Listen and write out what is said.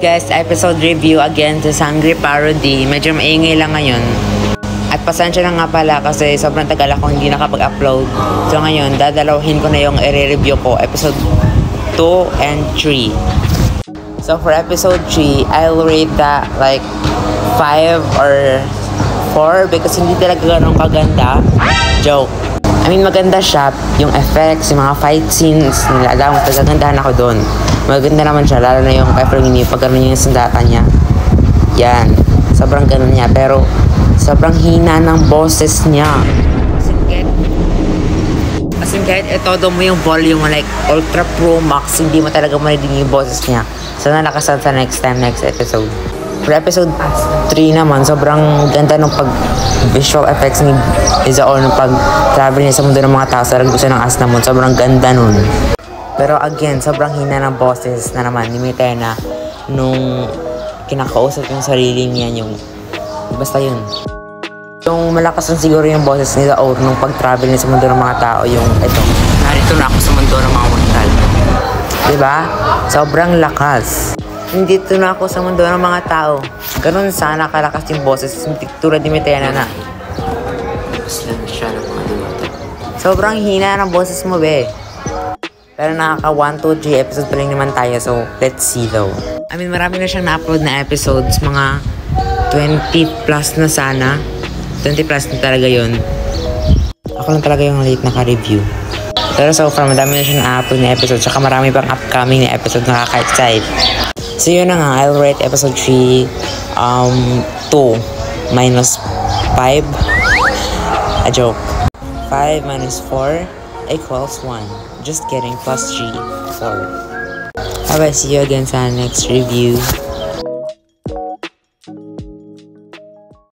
guys, episode review again sa Sangre Parody. Medyo maingay lang ngayon. At pasensya na nga pala kasi sobrang tagal ako hindi nakapag-upload. So ngayon, dadalawahin ko na yung i-review ko, episode 2 and 3. So for episode 3, I'll rate that like 5 or 4 because hindi talaga ganun kaganda. Joke. I mean, maganda siya, yung effects, yung mga fight scenes nila, alam mo, tagagandahan ako doon. Maganda naman siya, lalo na yung kay Fermini, pag gano'n yung sandata niya. Yan, sobrang gano'n niya, pero sobrang hina ng boses niya. As in, kahit itodo mo yung volume mo, like Ultra Pro Max, hindi mo talaga marinig yung boses niya. Sana nakasan sa next episode. For episode 3 naman, sobrang ganda ng pag-visual effects ni Izao nung pag-travel niya sa mundo ng mga tao sa Ragusa ng Asnamon. Sobrang ganda nun. Pero again, sobrang hina ng boses na naman ni Mitena nung kinakausap yung sarili niya yung... Basta yun. Yung malakas na siguro yung boses ni Izao nung pag-travel niya sa mundo ng mga tao yung ito. Narito na ako sa mundo ng mga mortal. Diba? Sobrang lakas. Nandito na ako sa mundo ng mga tao. Ganun sana kalakas yung boses. Tulad ni Mitena na. Sobrang hina ng boses mo, be. Pero nakaka 1, 2, 3 episodes pa rin naman tayo. So, let's see though. I mean, marami na siyang na-upload na episodes. Mga 20 plus na sana. 20 plus na talaga yun. Ako lang talaga yung late naka-review. Pero so far, madami na siyang na-upload na episodes. Saka marami pang upcoming na episode na nakaka-excite. So yun na nga, I'll rate episode 3 2 minus 5. A joke. 5 minus 4 equals 1. Just kidding, plus 3, 4. Bye-bye, see you again sa next review.